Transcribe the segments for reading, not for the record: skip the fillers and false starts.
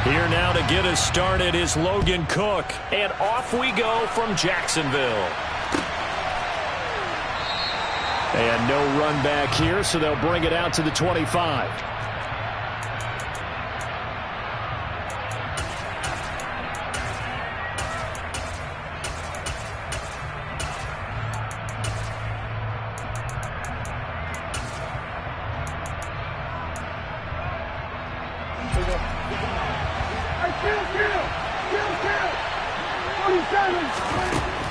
Here now to get us started is Logan Cook. And off we go from Jacksonville. And no run back here, so they'll bring it out to the 25.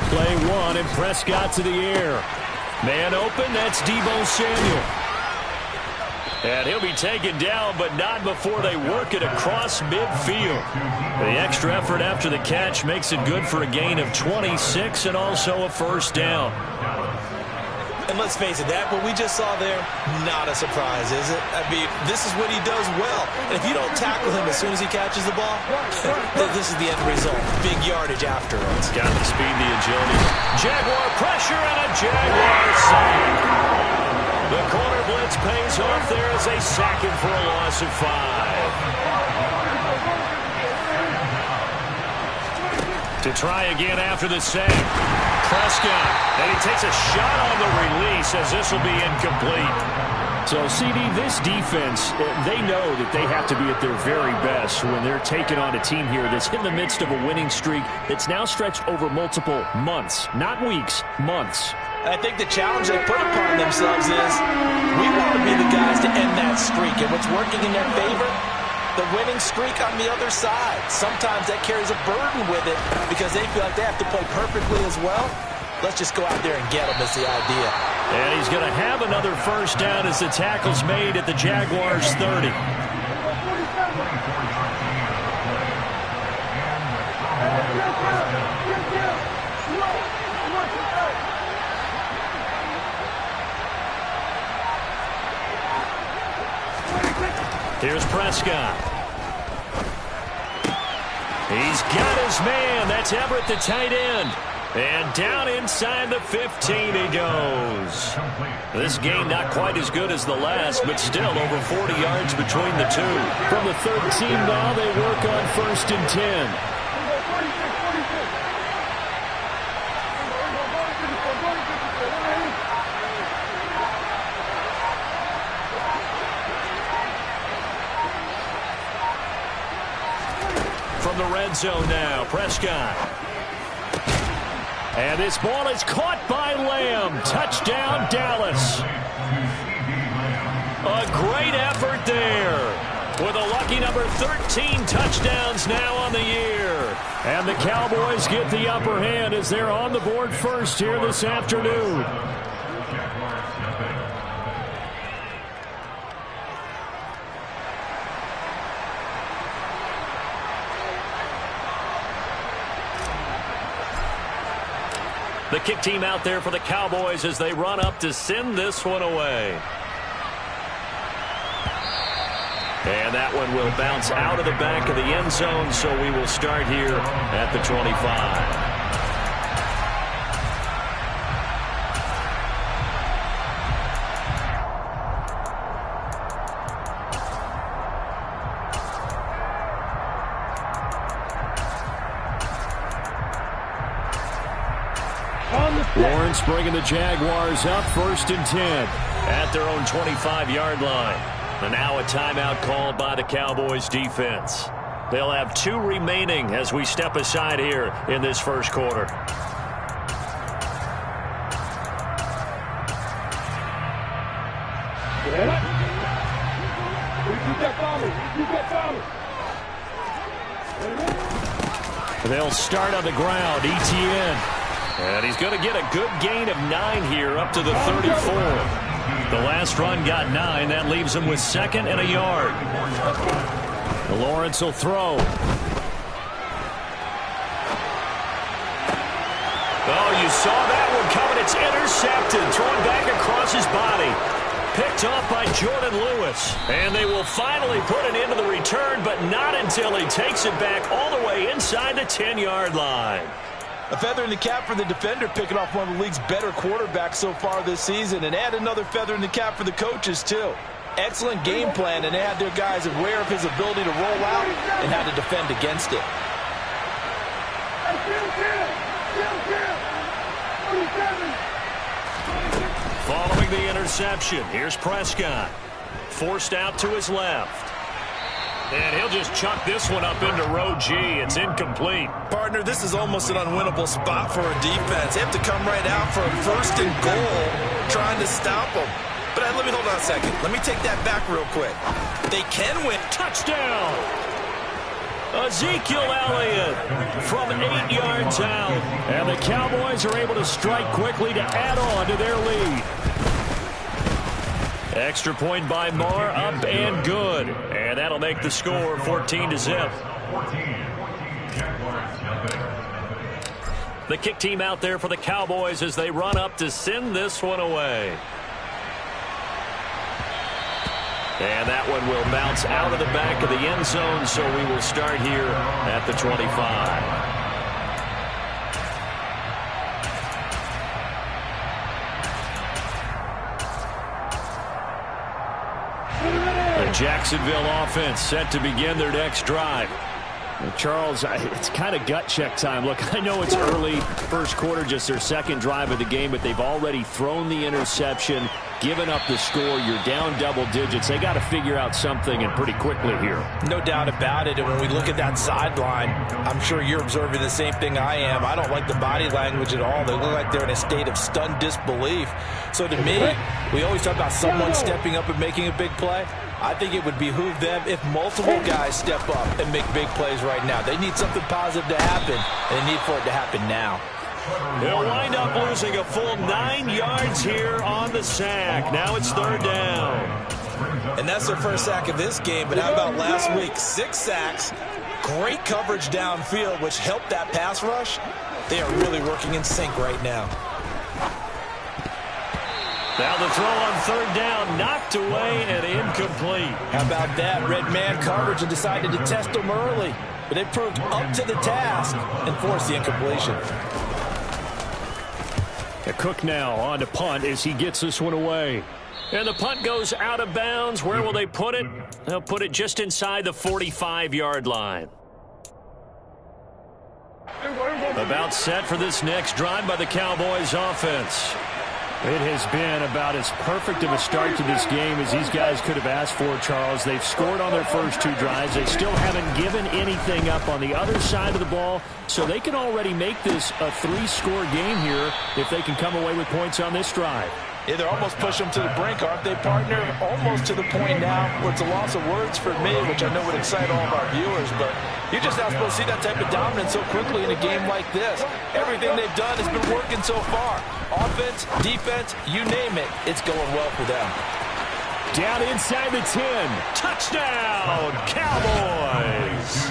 Play one, and Prescott to the air. Man open, that's Deebo Samuel. And he'll be taken down, but not before they work it across midfield. The extra effort after the catch makes it good for a gain of 26 and also a first down. And let's face it, that what we just saw there, not a surprise, is it? I mean, this is what he does well. And if you don't tackle him as soon as he catches the ball, this is the end result. Big yardage afterwards. Got the speed, the agility. Jaguar pressure and a Jaguar sack. The corner blitz pays off there as they sack him for a loss of 5. To try again after the sack. Prescott, and he takes a shot on the release as this will be incomplete. So, CD, this defense, they know that they have to be at their very best when they're taking on a team here that's in the midst of a winning streak that's now stretched over multiple months, not weeks, months. I think the challenge they put upon themselves is we want to be the guys to end that streak, and what's working in their favor? The winning streak on the other side. Sometimes that carries a burden with it because they feel like they have to play perfectly as well. Let's just go out there and get them is the idea. And he's going to have another first down as the tackle's made at the Jaguars' 30. Here's Prescott. He's got his man. That's Everett, the tight end. And down inside the 15 he goes. This game not quite as good as the last, but still over 40 yards between the two. From the 13 now, they work on 1st and 10. From the red zone now, Prescott. And this ball is caught by Lamb. Touchdown, Dallas. A great effort there. With a lucky number 13 touchdowns now on the year. And the Cowboys get the upper hand as they're on the board first here this afternoon. The kick team out there for the Cowboys as they run up to send this one away. And that one will bounce out of the back of the end zone, so we will start here at the 25. Lawrence bringing the Jaguars up 1st and 10 at their own 25-yard line. And now a timeout called by the Cowboys defense. They'll have 2 remaining as we step aside here in this first quarter. They'll start on the ground. Etienne. And he's going to get a good gain of 9 here up to the 34. The last run got 9. That leaves him with 2nd and a yard. Lawrence will throw. Oh, you saw that one coming. It's intercepted. Thrown back across his body. Picked off by Jordan Lewis. And they will finally put an end to the return, but not until he takes it back all the way inside the 10-yard line. A feather in the cap for the defender, picking off one of the league's better quarterbacks so far this season, and add another feather in the cap for the coaches, too. Excellent game plan, and they had their guys aware of his ability to roll out and how to defend against it. Following the interception, here's Prescott. Forced out to his left. And he'll just chuck this one up into row G. It's incomplete. Partner, this is almost an unwinnable spot for a defense. They have to come right out for a 1st and goal, trying to stop them. But let me hold on a second. Let me take that back real quick. They can win. Touchdown! Ezekiel Elliott from 8 yards out. And the Cowboys are able to strike quickly to add on to their lead. Extra point by Marr, up and good. And that'll make the score 14-0. The kick team out there for the Cowboys as they run up to send this one away. And that one will bounce out of the back of the end zone, so we will start here at the 25. The Jacksonville offense set to begin their next drive. Charles, it's kind of gut check time. Look, I know it's early, first quarter, just their second drive of the game, but they've already thrown the interception, given up the score. You're down double digits. They got to figure out something, and pretty quickly here. No doubt about it. And when we look at that sideline, I'm sure you're observing the same thing I am. I don't like the body language at all. They look like they're in a state of stunned disbelief. So to me, we always talk about someone stepping up and making a big play. I think it would behoove them if multiple guys step up and make big plays right now. They need something positive to happen, and they need for it to happen now. They'll wind up losing a full 9 yards here on the sack. Now it's 3rd down. And that's their first sack of this game, but how about last week? 6 sacks, great coverage downfield, which helped that pass rush. They are really working in sync right now. Now the throw on 3rd down, knocked away and incomplete. How about that? Red man coverage and decided to test them early. But they proved up to the task and forced the incompletion. Cook now on to punt as he gets this one away. And the punt goes out of bounds. Where will they put it? They'll put it just inside the 45-yard line. About set for this next drive by the Cowboys offense. It has been about as perfect of a start to this game as these guys could have asked for, Charles. They've scored on their first 2 drives. They still haven't given anything up on the other side of the ball, so they can already make this a 3-score game here if they can come away with points on this drive. Yeah, they're almost pushing them to the brink, aren't they, partner? Almost to the point now where it's a loss of words for me, which I know would excite all of our viewers, but you're just not supposed to see that type of dominance so quickly in a game like this. Everything they've done has been working so far. Offense, defense, you name it, it's going well for them. Down inside the 10. Touchdown, Cowboys!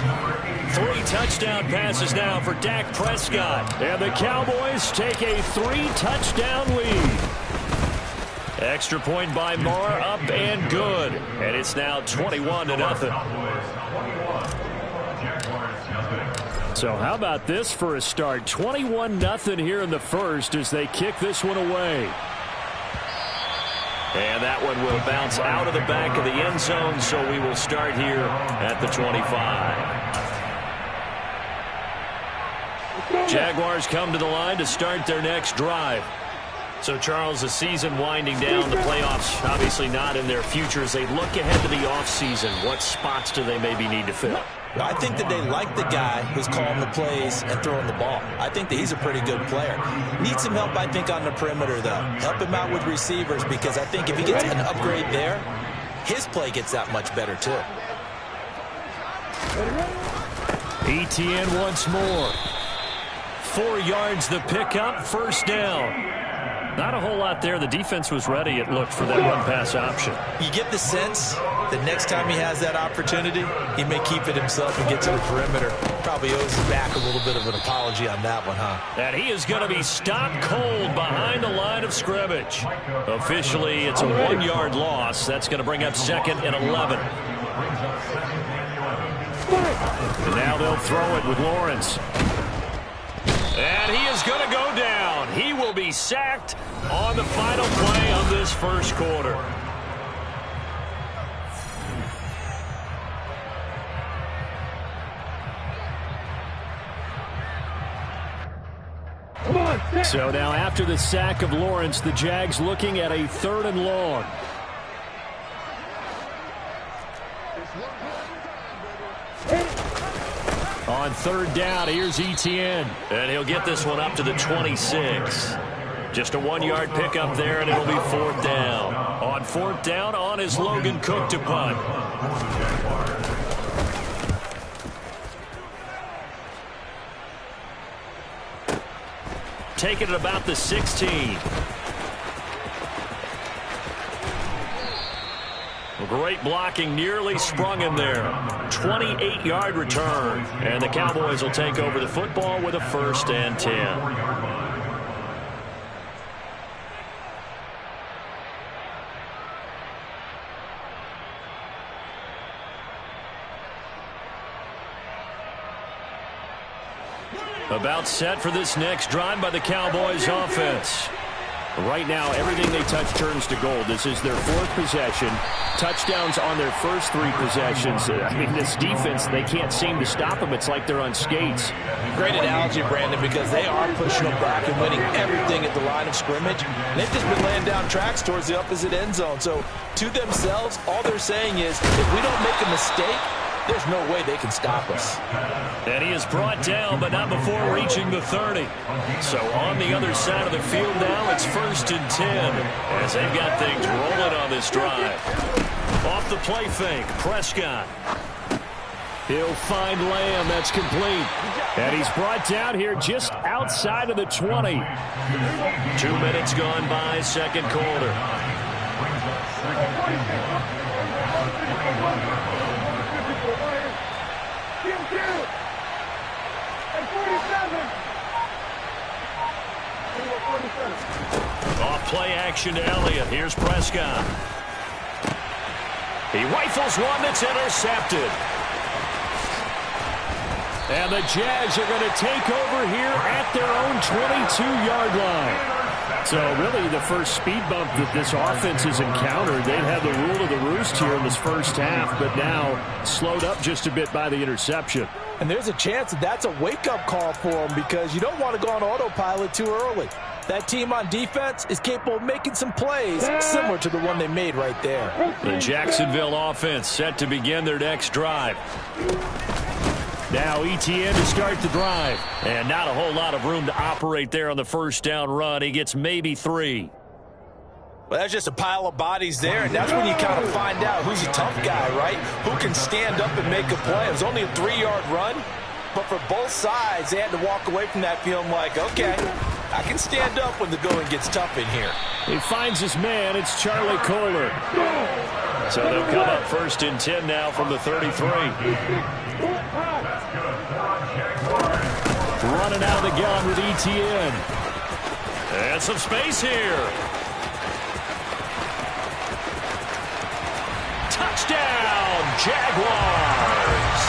3 touchdown passes now for Dak Prescott. And the Cowboys take a 3-touchdown lead. Extra point by Marr, up and good. And it's now 21-0. So how about this for a start? 21-0 here in the first as they kick this one away. And that one will bounce out of the back of the end zone, so we will start here at the 25. Jaguars come to the line to start their next drive. So, Charles, the season winding down, the playoffs obviously not in their future. As they look ahead to the offseason, what spots do they maybe need to fill? I think that they like the guy who's calling the plays and throwing the ball. I think that he's a pretty good player. Needs some help, I think, on the perimeter, though. Help him out with receivers, because I think if he gets an upgrade there, his play gets that much better, too. ETN once more. 4 yards the pickup, 1st down. Not a whole lot there. The defense was ready, it looked, for that run-pass option. You get the sense that next time he has that opportunity, he may keep it himself and get to the perimeter. Probably owes him back a little bit of an apology on that one, huh? And he is going to be stopped cold behind the line of scrimmage. Officially, it's a 1-yard loss. That's going to bring up 2nd and 11. And now they'll throw it with Lawrence. And he is going to go down. He will be sacked on the final play of this first quarter. So now after the sack of Lawrence, the Jags looking at a 3rd and long. On 3rd down, here's Etienne. And he'll get this one up to the 26. Just a 1-yard pickup there, and it'll be 4th down. On 4th down, on is Logan Cook to punt. Taking it about the 16. Great blocking, nearly sprung him there. 28-yard return. And the Cowboys will take over the football with a 1st and 10. About set for this next drive by the Cowboys offense. Right now, everything they touch turns to gold. This is their 4th possession. Touchdowns on their first 3 possessions. I mean, this defense, they can't seem to stop them. It's like they're on skates. Great analogy, Brandon, because they are pushing them back and winning everything at the line of scrimmage. And they've just been laying down tracks towards the opposite end zone. So, to themselves, all they're saying is, if we don't make a mistake, there's no way they can stop us. And he is brought down, but not before reaching the 30. So on the other side of the field now, it's 1st and 10 as they've got things rolling on this drive. Off the play fake, Prescott. He'll find Lamb. That's complete. And he's brought down here just outside of the 20. 2 minutes gone by, 2nd quarter. Off play action to Elliott. Here's Prescott. He rifles one that's intercepted. And the Jags are going to take over here at their own 22-yard line. So really the first speed bump that this offense has encountered, they've had the rule of the roost here in this first half, but now slowed up just a bit by the interception. And there's a chance that that's a wake-up call for them because you don't want to go on autopilot too early. That team on defense is capable of making some plays similar to the one they made right there. The Jacksonville offense set to begin their next drive. Now Etienne to start the drive. And not a whole lot of room to operate there on the 1st down run. He gets maybe 3. Well, that's just a pile of bodies there, and that's when you kind of find out who's a tough guy, right? Who can stand up and make a play. It was only a 3-yard run, but for both sides, they had to walk away from that feeling like, okay, I can stand up when the going gets tough in here. He finds his man. It's Charlie Kohler. So they'll come up 1st and 10 now from the 33. Running out of the gun with Etienne. And some space here. Touchdown, Jaguars.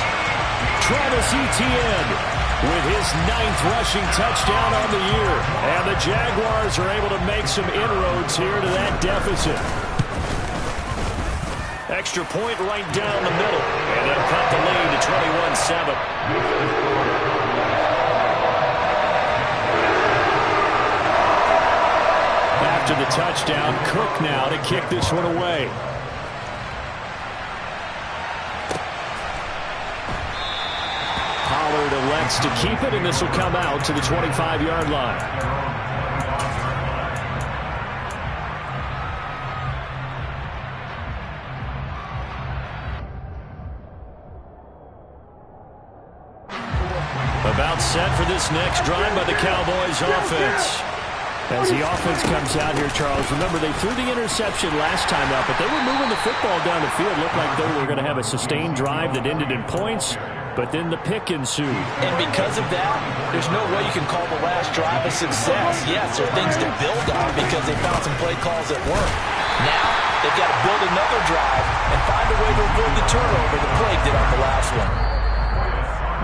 Travis Etienne with his 9th rushing touchdown on the year. And the Jaguars are able to make some inroads here to that deficit. Extra point right down the middle. And they'll cut the lead to 21-7. After the touchdown, Cook now to kick this one away. Pollard elects to keep it, and this will come out to the 25-yard line. About set for this next drive by the Cowboys offense. As the offense comes out here, Charles, remember they threw the interception last time out, but they were moving the football down the field. Looked like they were going to have a sustained drive that ended in points, but then the pick ensued. And because of that, there's no way you can call the last drive a success. Yes, there are things to build on because they found some play calls that work. Now, they've got to build another drive and find a way to avoid the turnover that plagued it on the last one.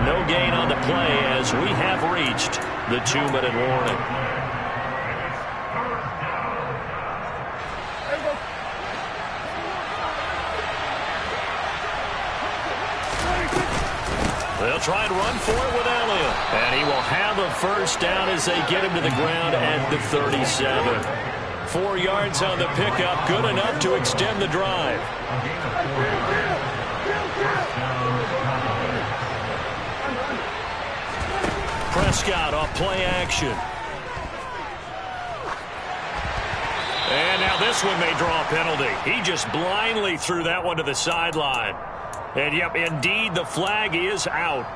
No gain on the play as we have reached the 2-minute warning. They'll try and run for it with Elliott. And he will have a first down as they get him to the ground at the 37. 4 yards on the pickup, good enough to extend the drive. Prescott off play action. And now this one may draw a penalty. He just blindly threw that one to the sideline. And, yep, indeed, the flag is out.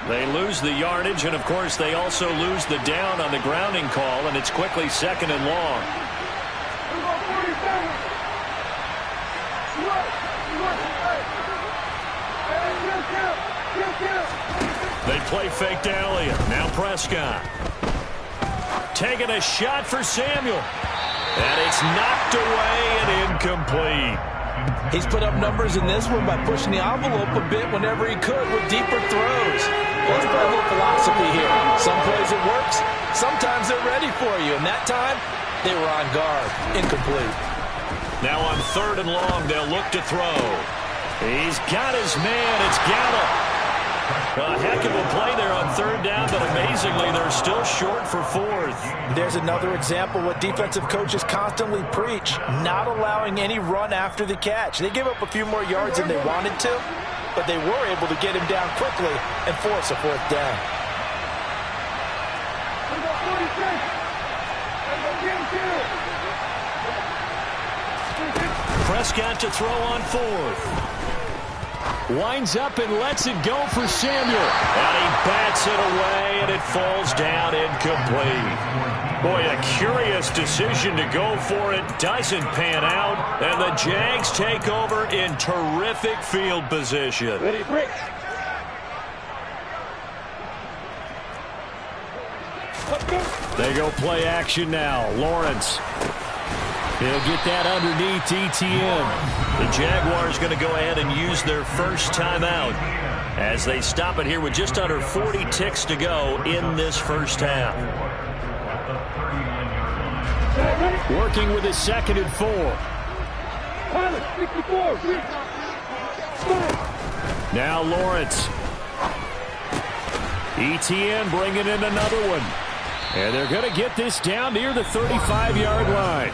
They lose the yardage, and, of course, they also lose the down on the grounding call, and it's quickly 2nd and long. They play fake to Elliott. Now Prescott. Taking a shot for Samuel. And it's knocked away and incomplete. He's put up numbers in this one by pushing the envelope a bit whenever he could with deeper throws. Let's play a little philosophy here. Some plays it works. Sometimes they're ready for you. And that time, they were on guard. Incomplete. Now on 3rd and long, they'll look to throw. He's got his man. It's Gallup. A heck of a play there on 3rd down, but amazingly, they're still short for 4th. There's another example what defensive coaches constantly preach, not allowing any run after the catch. They gave up a few more yards than they wanted to, but they were able to get him down quickly and force a 4th down. Prescott to throw on 4th. Winds up and lets it go for Samuel. And he bats it away, and it falls down incomplete. Boy, a curious decision to go for it. Doesn't pan out, and the Jags take over in terrific field position. Ready, break. They go play action now. Lawrence. He'll get that underneath ETN. The Jaguars going to go ahead and use their first timeout as they stop it here with just under 40 ticks to go in this first half. Working with his 2nd and 4. Now Lawrence. ETN bringing in another one. And they're going to get this down near the 35-yard line.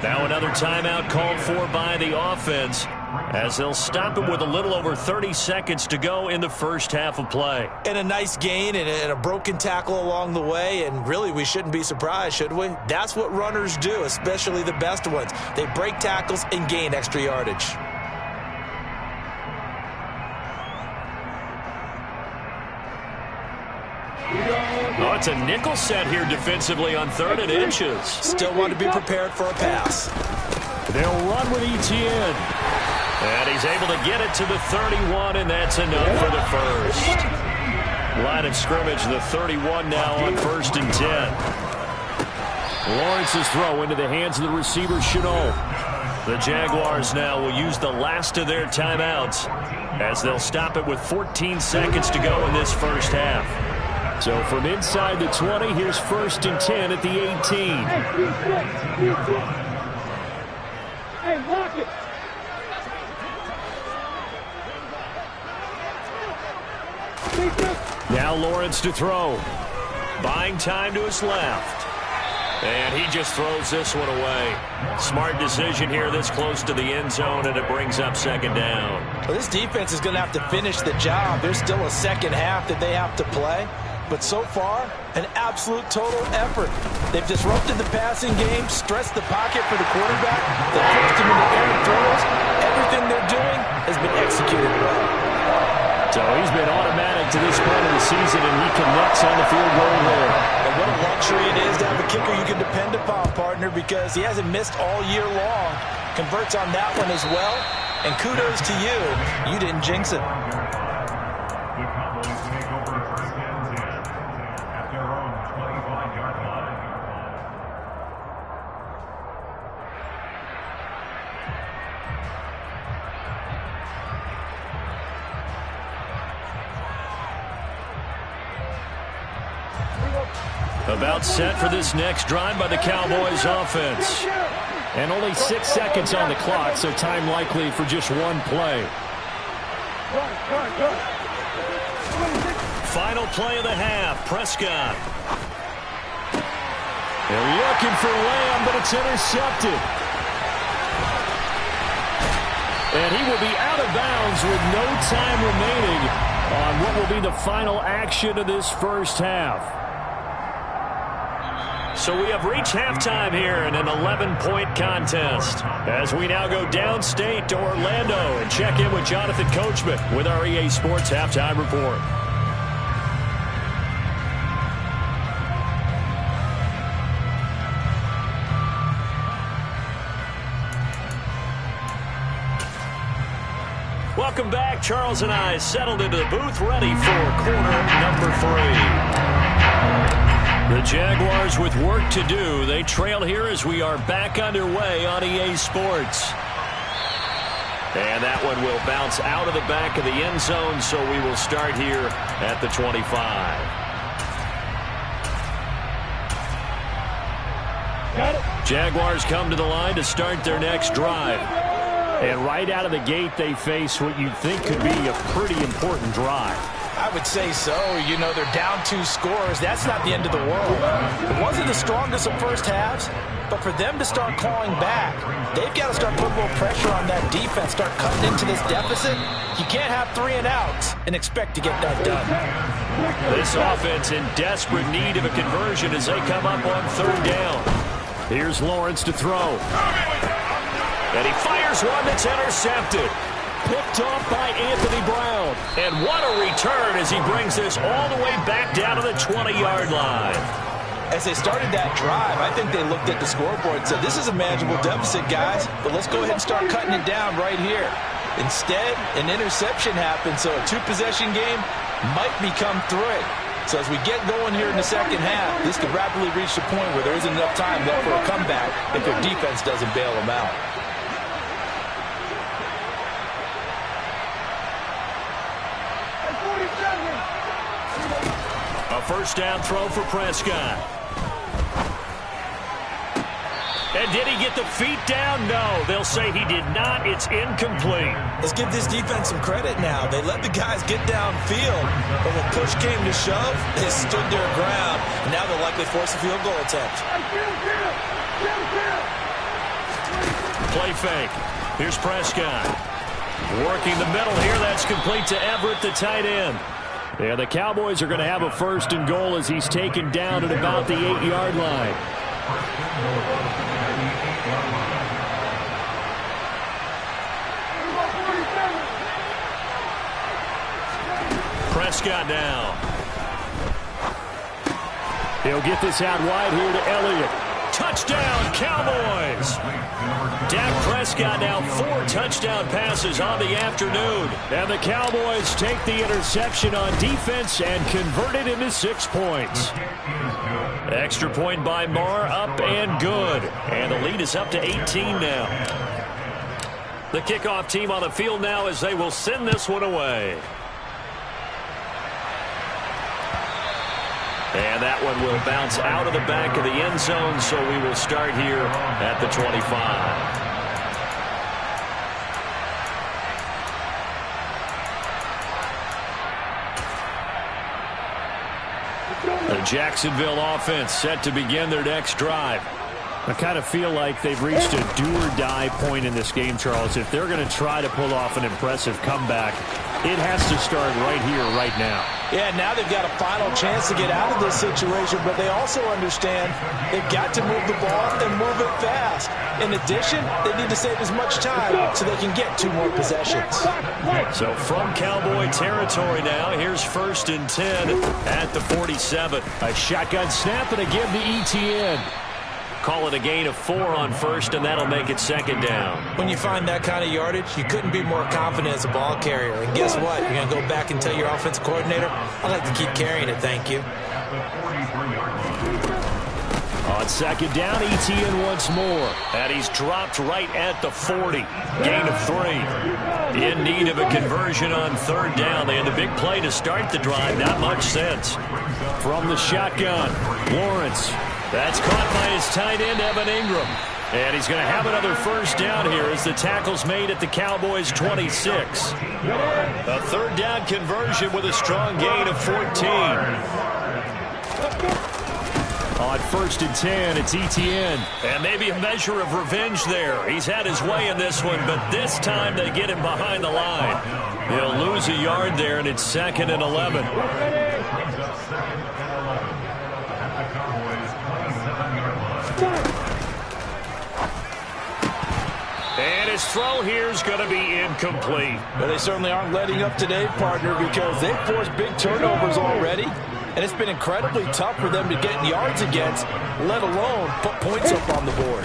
Now another timeout called for by the offense as they'll stop it with a little over 30 seconds to go in the first half of play. And a nice gain and a broken tackle along the way, and really we shouldn't be surprised, should we? That's what runners do, especially the best ones. They break tackles and gain extra yardage. Oh, it's a nickel set here defensively on 3rd and inches. Still want to be prepared for a pass. They'll run with ETN. And he's able to get it to the 31, and that's enough for the first. Line of scrimmage, the 31 now on 1st and 10. Lawrence's throw into the hands of the receiver, Shenault. The Jaguars now will use the last of their timeouts as they'll stop it with 14 seconds to go in this first half. So from inside the 20, here's 1st and 10 at the 18. Hey, lock it. Now Lawrence to throw. Buying time to his left. And he just throws this one away. Smart decision here this close to the end zone, and it brings up 2nd down. Well, this defense is going to have to finish the job. There's still a second half that they have to play. But so far, an absolute total effort. They've disrupted the passing game, stressed the pocket for the quarterback. They pushed him into air throws. Everything they're doing has been executed well. So he's been automatic to this point of the season, and he connects on the field goal there. And what a luxury it is to have a kicker you can depend upon, partner, because he hasn't missed all year long. Converts on that one as well. And kudos to you. You didn't jinx it. About set for this next drive by the Cowboys offense. And only 6 seconds on the clock, so time likely for just one play. Final play of the half. Prescott. They're looking for Lamb, but it's intercepted. And he will be out of bounds with no time remaining on what will be the final action of this first half. So we have reached halftime here in an 11-point contest as we now go downstate to Orlando and check in with Jonathan Coachman with our EA Sports Halftime Report. Welcome back. Charles and I settled into the booth, ready for quarter number 3. The Jaguars with work to do. They trail here as we are back underway on EA Sports. And that one will bounce out of the back of the end zone, so we will start here at the 25. Jaguars come to the line to start their next drive. And right out of the gate, they face what you'd think could be a pretty important drive. I would say so. You know, they're down 2 scores. That's not the end of the world. It wasn't the strongest of first halves, but for them to start clawing back, they've got to start putting a little pressure on that defense, start cutting into this deficit. You can't have 3 and outs and expect to get that done. This offense in desperate need of a conversion as they come up on 3rd down. Here's Lawrence to throw. And he fires one that's intercepted. Picked off by Anthony Brown. And what a return as he brings this all the way back down to the 20-yard line. As they started that drive, I think they looked at the scoreboard and said, this is a manageable deficit, guys, but let's go ahead and start cutting it down right here. Instead, an interception happened, so a 2-possession game might become 3. So as we get going here in the second half, this could rapidly reach the point where there isn't enough time left for a comeback if their defense doesn't bail them out. A first down throw for Prescott. And did he get the feet down? No, they'll say he did not. It's incomplete. Let's give this defense some credit now. They let the guys get downfield, but when push came to shove, they stood their ground. And now they'll likely force a field goal attempt. Play fake. Here's Prescott. Working the middle here. That's complete to Everett, the tight end. Yeah, the Cowboys are going to have a 1st and goal as he's taken down at about the 8-yard line. Prescott now. He'll get this out wide here to Elliott. Touchdown, Cowboys! Dak Prescott now 4 touchdown passes on the afternoon. And the Cowboys take the interception on defense and convert it into 6 points. Extra point by Marr, up and good. And the lead is up to 18 now. The kickoff team on the field now as they will send this one away. And that one will bounce out of the back of the end zone, so we will start here at the 25. The Jacksonville offense set to begin their next drive. I kind of feel like they've reached a do-or-die point in this game, Charles. If they're going to try to pull off an impressive comeback, it has to start right here, right now. Yeah, now they've got a final chance to get out of this situation, but they also understand they've got to move the ball and move it fast. In addition, they need to save as much time so they can get 2 more possessions. So from Cowboy territory now, here's 1st and 10 at the 47. A shotgun snap and a give to Etienne. Call it a gain of 4 on 1st, and that'll make it 2nd down. When you find that kind of yardage, you couldn't be more confident as a ball carrier. And guess what? You're going to go back and tell your offensive coordinator, I'd like to keep carrying it, thank you. On 2nd down, Etienne once more. And he's dropped right at the 40. Gain of 3. In need of a conversion on 3rd down. They had the big play to start the drive. Not much sense. From the shotgun, Lawrence. That's caught by his tight end, Evan Ingram. And he's going to have another first down here as the tackle's made at the Cowboys' 26. A third down conversion with a strong gain of 14. On 1st and 10, it's Etienne. And maybe a measure of revenge there. He's had his way in this one, but this time they get him behind the line. He'll lose a yard there, and it's 2nd and 11. And his throw here is going to be incomplete. But they certainly aren't letting up today, partner, because they've forced big turnovers already. And it's been incredibly tough for them to get yards against, let alone put points up on the board.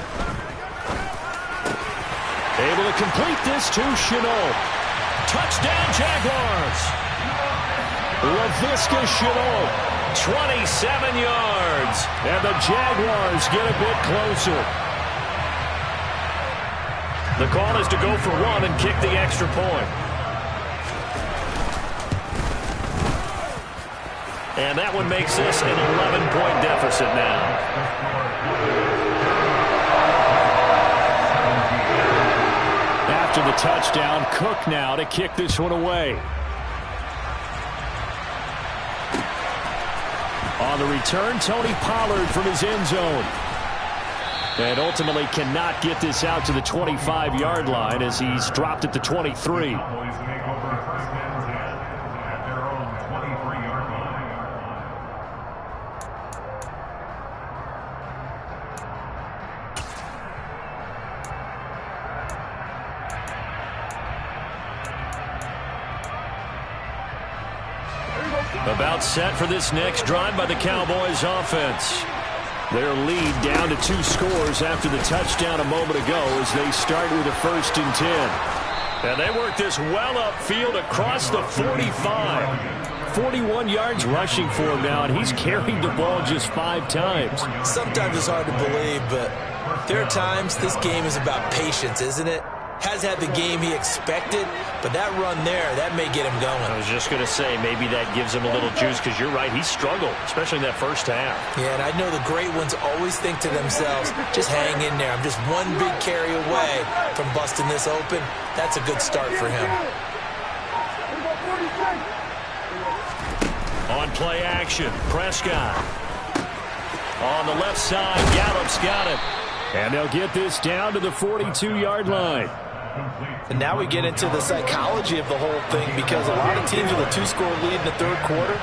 Able to complete this to Shenault. Touchdown, Jaguars. Laviska Shenault, 27 yards. And the Jaguars get a bit closer. The call is to go for one and kick the extra point. And that one makes this an 11-point deficit now. After the touchdown, Cook now to kick this one away. On the return, Tony Pollard from his end zone. And ultimately cannot get this out to the 25-yard line as he's dropped at the 23. About set for this next drive by the Cowboys offense. Their lead down to 2 scores after the touchdown a moment ago as they start with a 1st and 10. And they work this well upfield across the 45. 41 yards rushing for him now, and he's carried the ball just 5 times. Sometimes it's hard to believe, but there are times this game is about patience, isn't it? Has had the game he expected, but that run there, that may get him going. I was just going to say, maybe that gives him a little juice, because you're right, he struggled, especially in that first half. Yeah, and I know the great ones always think to themselves, just hang in there. I'm just one big carry away from busting this open. That's a good start for him. On play action, Prescott. On the left side, Gallup's got it. And they'll get this down to the 42-yard line. And now we get into the psychology of the whole thing, because a lot of teams with a 2-score lead in the 3rd quarter,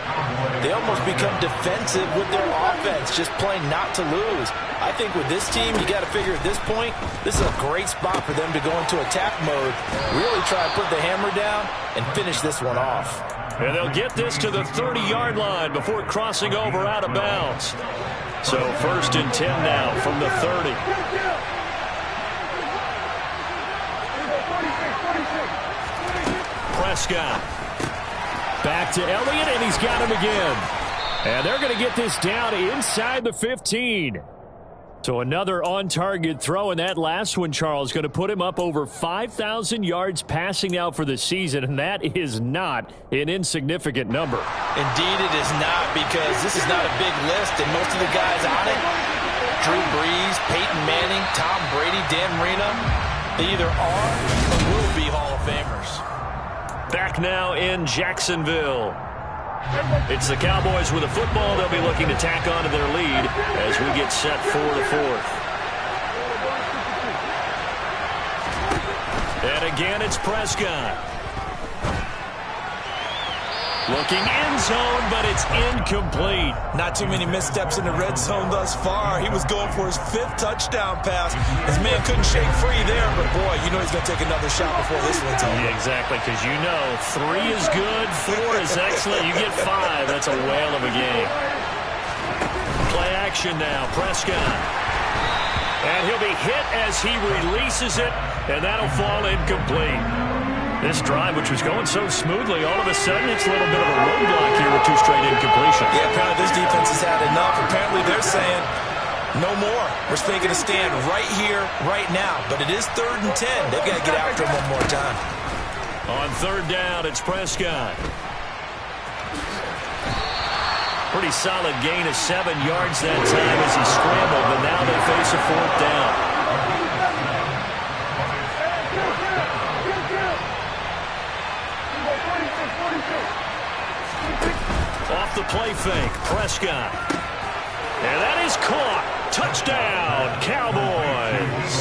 they almost become defensive with their offense, just playing not to lose. I think with this team, you got to figure at this point, this is a great spot for them to go into attack mode, really try to put the hammer down and finish this one off. And they'll get this to the 30-yard line before crossing over out of bounds. So 1st and 10 now from the 30. Prescott. Back to Elliott, and he's got him again. And they're going to get this down inside the 15. So another on-target throw, and that last one, Charles, going to put him up over 5,000 yards passing now for the season, and that is not an insignificant number. Indeed it is not, because this is not a big list, and most of the guys on it, Drew Brees, Peyton Manning, Tom Brady, Dan Marino, they either are or will be Hall of Famers. Back now in Jacksonville. It's the Cowboys with a football. They'll be looking to tack on to their lead as we get set for the 4th. And again, it's Prescott. Looking end zone, but it's incomplete. Not too many missteps in the red zone thus far. He was going for his 5th touchdown pass. His man couldn't shake free there, but boy, you know he's going to take another shot before this one's over. Yeah, exactly, because you know 3 is good, 4 is excellent. You get 5, that's a whale of a game. Play action now, Prescott. And he'll be hit as he releases it, and that'll fall incomplete. This drive, which was going so smoothly, all of a sudden it's a little bit of a roadblock here with 2 straight incompletions. Yeah, apparently this defense has had enough. Apparently they're saying, no more. We're making a stand right here, right now. But it is 3rd and 10. They've got to get after him one more time. On 3rd down, it's Prescott. Pretty solid gain of 7 yards that time as he scrambled, but now they face a 4th down. fake. Prescott. And that is caught. Touchdown, Cowboys.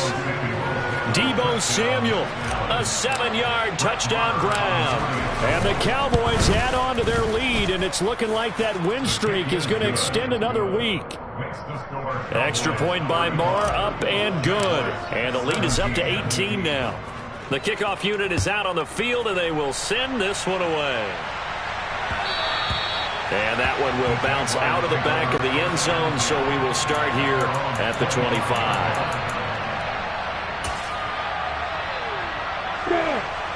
Deebo Samuel, a 7-yard touchdown grab. And the Cowboys add on to their lead, and it's looking like that win streak is going to extend another week. Extra point by Marr, up and good. And the lead is up to 18 now. The kickoff unit is out on the field, and they will send this one away. And that one will bounce out of the back of the end zone, so we will start here at the 25.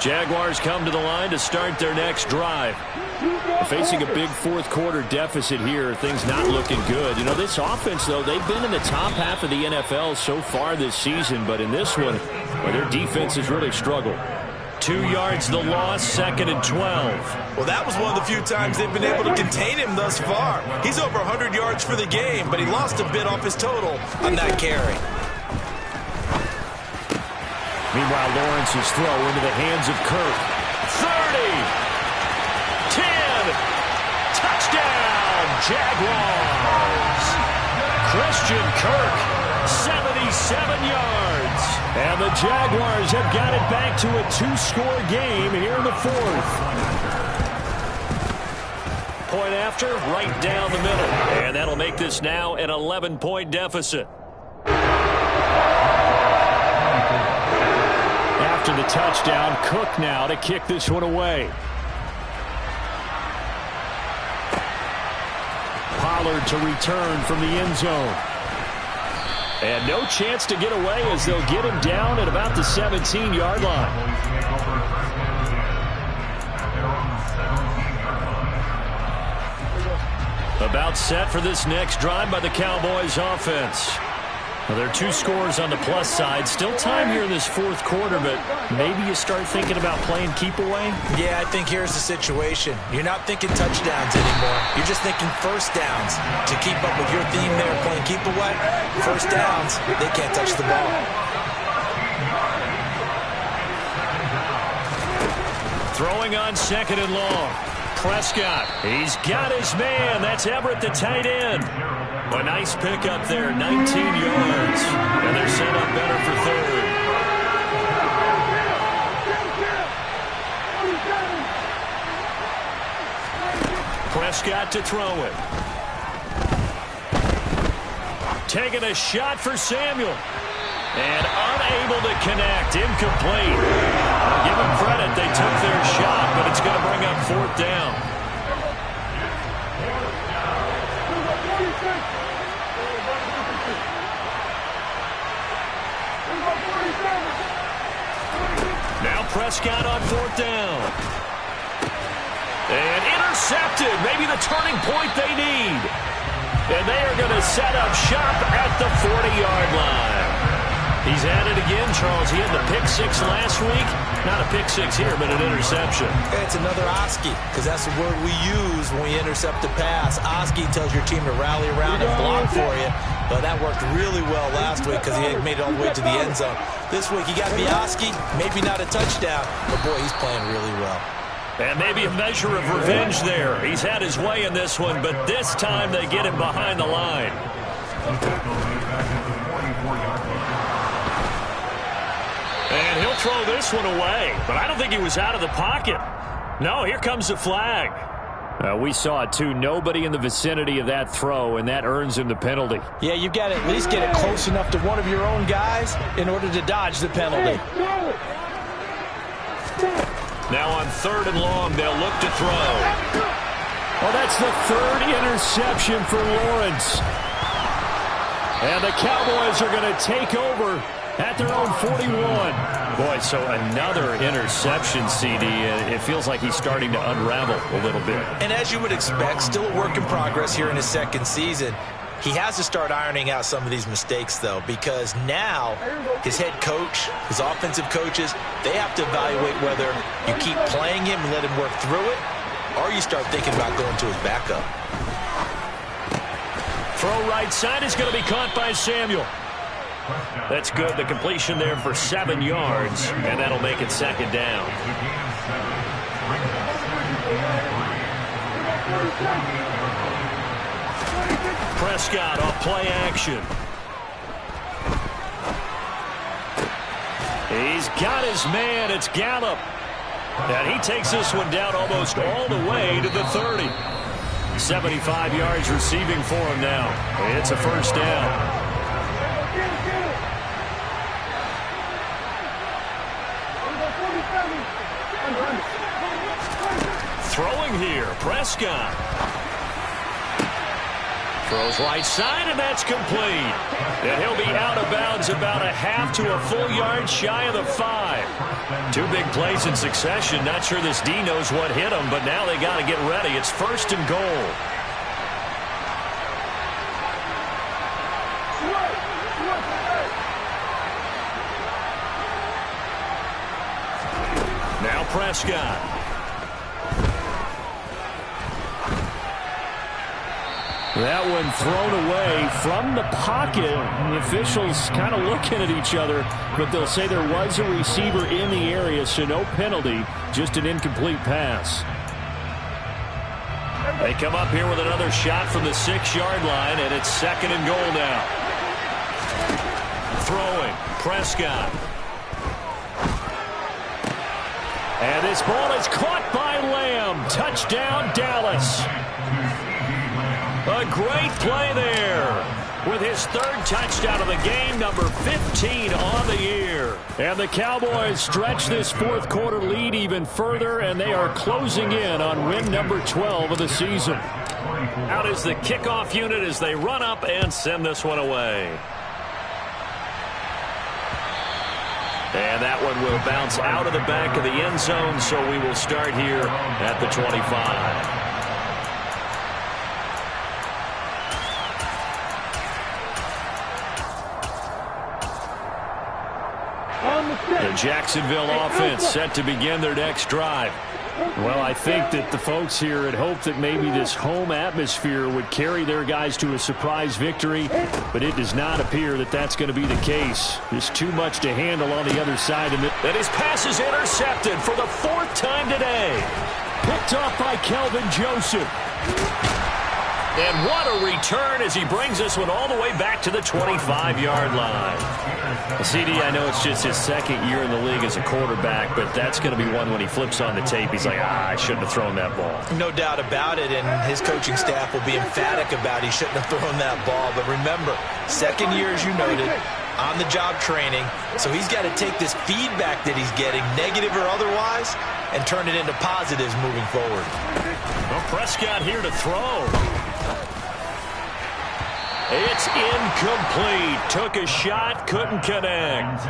Jaguars come to the line to start their next drive. They're facing a big fourth-quarter deficit here. Things not looking good. You know, this offense, though, they've been in the top half of the NFL so far this season, but in this one, well, their defense has really struggled. 2 yards the loss, 2nd and 12. Well, that was one of the few times they've been able to contain him thus far. He's over 100 yards for the game, but he lost a bit off his total on that carry. Meanwhile, Lawrence's throw into the hands of Kirk. 30, 10, touchdown, Jaguars. Christian Kirk, 77 yards. And the Jaguars have got it back to a 2-score game here in the fourth. Point after, right down the middle. And that'll make this now an 11-point deficit. After the touchdown, Cook now to kick this one away. Pollard to return from the end zone. And no chance to get away as they'll get him down at about the 17-yard line. About set for this next drive by the Cowboys offense. Well, there are 2 scores on the plus side. Still time here in this fourth quarter, but maybe you start thinking about playing keep away? Yeah, I think here's the situation. You're not thinking touchdowns anymore. You're just thinking first downs. To keep up with your theme there, playing keep away, first downs, they can't touch the ball. Throwing on 2nd and long. Prescott, he's got his man. That's Everett, the tight end. A nice pickup there, 19 yards. And they're set up better for third. Prescott to throw it. Taking a shot for Samuel. And unable to connect. Incomplete. I'll give them credit. They took their shot, but it's going to bring up 4th down. Now Prescott on 4th down. And intercepted. Maybe the turning point they need. And they are going to set up shop at the 40-yard line. He's at it again, Charles. He had the pick 6 last week. Not a pick 6 here, but an interception. It's another Oski, because that's the word we use when we intercept a pass. Oski tells your team to rally around and block for you. But that worked really well last week because he made it all the way to the end zone. This week he got the Oski, maybe not a touchdown, but boy, he's playing really well. And maybe a measure of revenge there. He's had his way in this one, but this time they get him behind the line. And he'll throw this one away, but I don't think he was out of the pocket. No, here comes the flag. We saw it, too. Nobody in the vicinity of that throw, and that earns him the penalty. Yeah, you've got to at least get it close enough to one of your own guys in order to dodge the penalty. Now on 3rd and long, they'll look to throw. Well, that's the 3rd interception for Lawrence. And the Cowboys are going to take over at their own 41. Boy, so another interception, CD. It feels like he's starting to unravel a little bit. And as you would expect, still a work in progress here in his 2nd season. He has to start ironing out some of these mistakes, though, because now his head coach, his offensive coaches, they have to evaluate whether you keep playing him and let him work through it, or you start thinking about going to his backup. Throw right side is going to be caught by Samuel. That's good. The completion there for 7 yards, and that'll make it 2nd down. Prescott off play action. He's got his man. It's Gallup. And he takes this one down almost all the way to the 30. 75 yards receiving for him now. It's a first down. Throwing here, Prescott. Throws right side, and that's complete. And he'll be out of bounds about a half to a full yard shy of the 5. Two big plays in succession. Not sure this D knows what hit him, but now they got to get ready. It's first and goal. Now Prescott. That one thrown away from the pocket. The officials kind of looking at each other, but they'll say there was a receiver in the area, so no penalty, just an incomplete pass. They come up here with another shot from the 6-yard line, and it's second and goal now. Throwing, Prescott. And this ball is caught by Lamb. Touchdown, Dallas. A great play there with his third touchdown of the game, number 15 on the year. And the Cowboys stretch this fourth quarter lead even further, and they are closing in on win number 12 of the season. Out is the kickoff unit as they run up and send this one away. And that one will bounce out of the back of the end zone, so we will start here at the 25. The Jacksonville offense set to begin their next drive. Well, I think that the folks here had hoped that maybe this home atmosphere would carry their guys to a surprise victory, but it does not appear that that's going to be the case. There's too much to handle on the other side of it. And his pass is intercepted for the 4th time today. Picked off by Kelvin Joseph. And what a return as he brings this one all the way back to the 25-yard line. CD, I know it's just his second year in the league as a quarterback, but that's going to be one when he flips on the tape. He's like, I shouldn't have thrown that ball. No doubt about it, and his coaching staff will be emphatic about he shouldn't have thrown that ball. But remember, second year, as you noted, on-the-job training, so he's got to take this feedback that he's getting, negative or otherwise, and turn it into positives moving forward. Well, Prescott here to throw. It's incomplete. Took a shot, couldn't connect.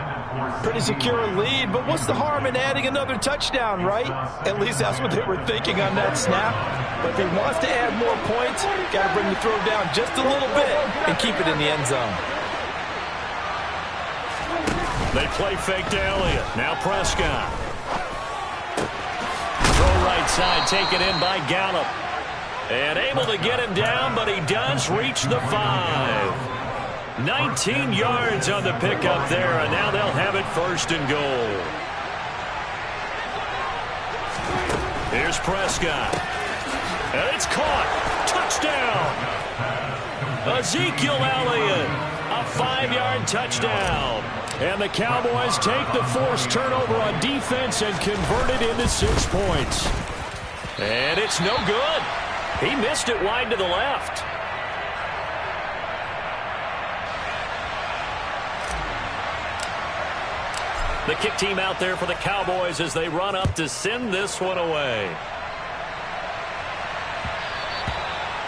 Pretty secure lead, but what's the harm in adding another touchdown, right? At least that's what they were thinking on that snap. But if he wants to add more points, got to bring the throw down just a little bit and keep it in the end zone. They play fake to Elliott. Now Prescott. Throw right side, taken in by Gallup. And able to get him down, but he does reach the 5. 19 yards on the pickup there, and now they'll have it first and goal. Here's Prescott. And it's caught. Touchdown. Ezekiel Elliott. A 5-yard touchdown. And the Cowboys take the forced turnover on defense and convert it into 6 points. And it's no good. He missed it wide to the left. The kick team out there for the Cowboys as they run up to send this one away.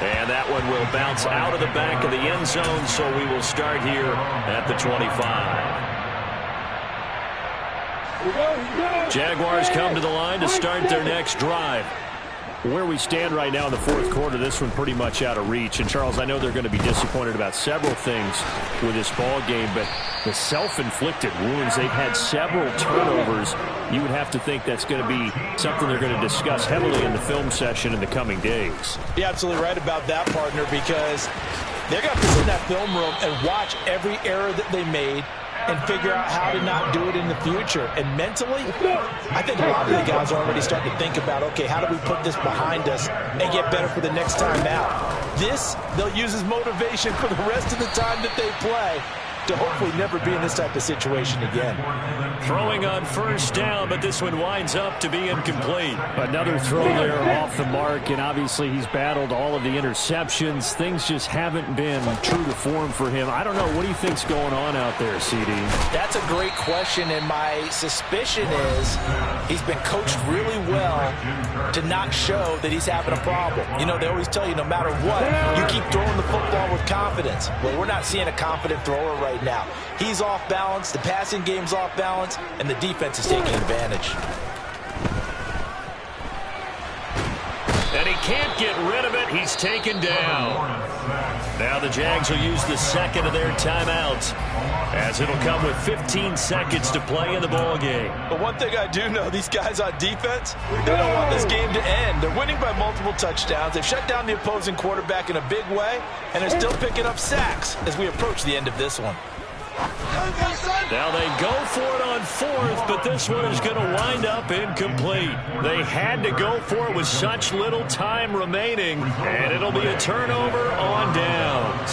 And that one will bounce out of the back of the end zone, so we will start here at the 25. Jaguars come to the line to start their next drive. Where we stand right now in the fourth quarter, this one pretty much out of reach. And, Charles, I know they're going to be disappointed about several things with this ball game, but the self-inflicted wounds, they've had several turnovers. You would have to think that's going to be something they're going to discuss heavily in the film session in the coming days. You're absolutely right about that, partner, because they're going to sit in that film room and watch every error that they made and figure out how to not do it in the future. And mentally, I think a lot of the guys are already starting to think about, okay, how do we put this behind us and get better for the next time out? This, they'll use as motivation for the rest of the time that they play to hopefully never be in this type of situation again. Throwing on first down, but this one winds up to be incomplete. Another throw there off the mark, and obviously he's battled all of the interceptions. Things just haven't been true to form for him. I don't know. What do you think's going on out there, CD? That's a great question, and my suspicion is he's been coached really well to not show that he's having a problem. You know, they always tell you no matter what, you keep throwing the football with confidence. Well, we're not seeing a confident thrower right now. He's off balance, the passing game's off balance, and the defense is taking advantage. And he can't get rid of it. He's taken down. Now the Jags will use the second of their timeouts, as it'll come with 15 seconds to play in the ball game. But one thing I do know, these guys on defense, they don't want this game to end. They're winning by multiple touchdowns. They've shut down the opposing quarterback in a big way, and they're still picking up sacks as we approach the end of this one. Now they go for it on fourth, but this one is going to wind up incomplete. They had to go for it with such little time remaining, and it'll be a turnover on downs.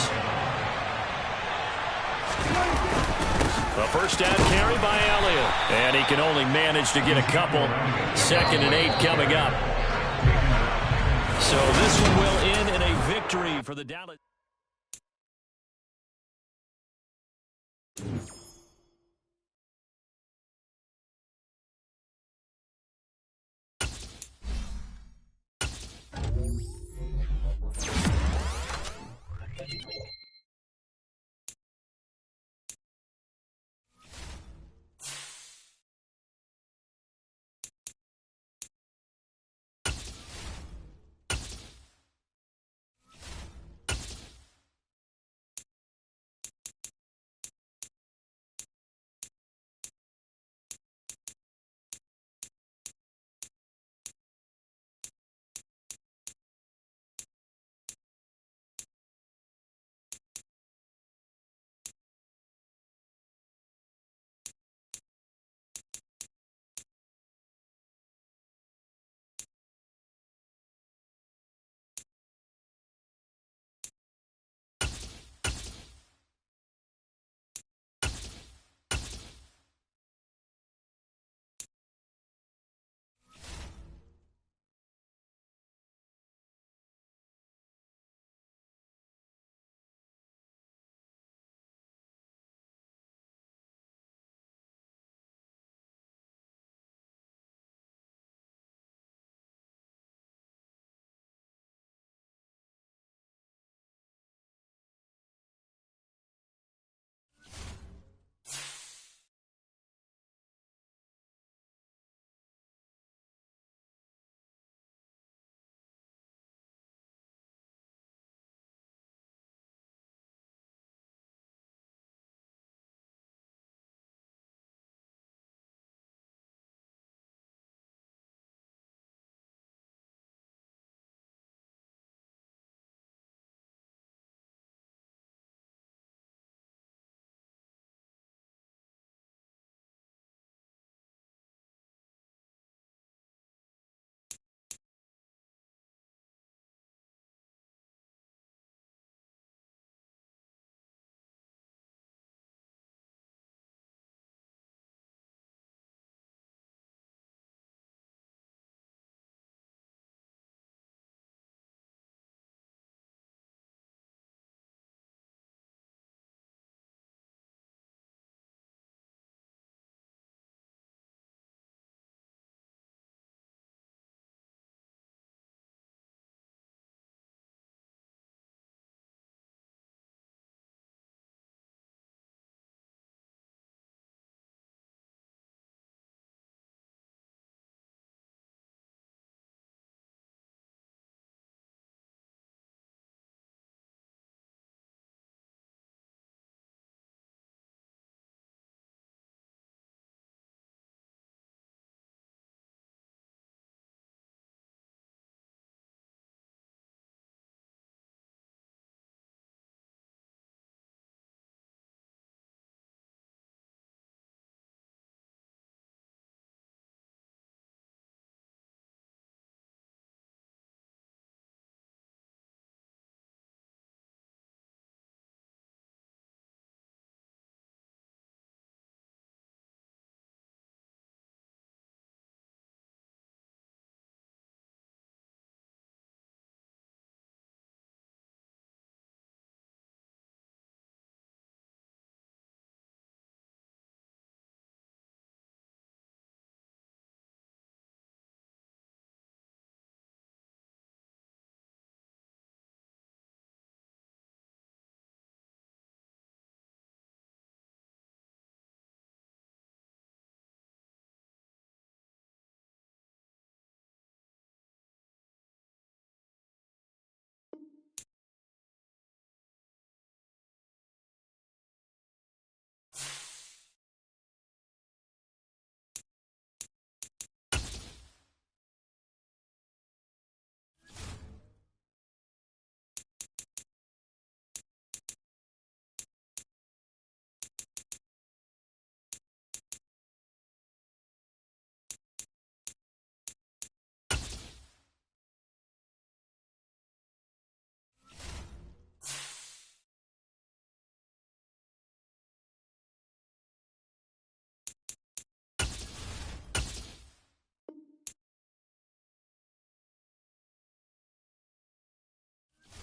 The first down carry by Elliott, and he can only manage to get a couple. 2nd and 8 coming up. So this one will end in a victory for the Dallas.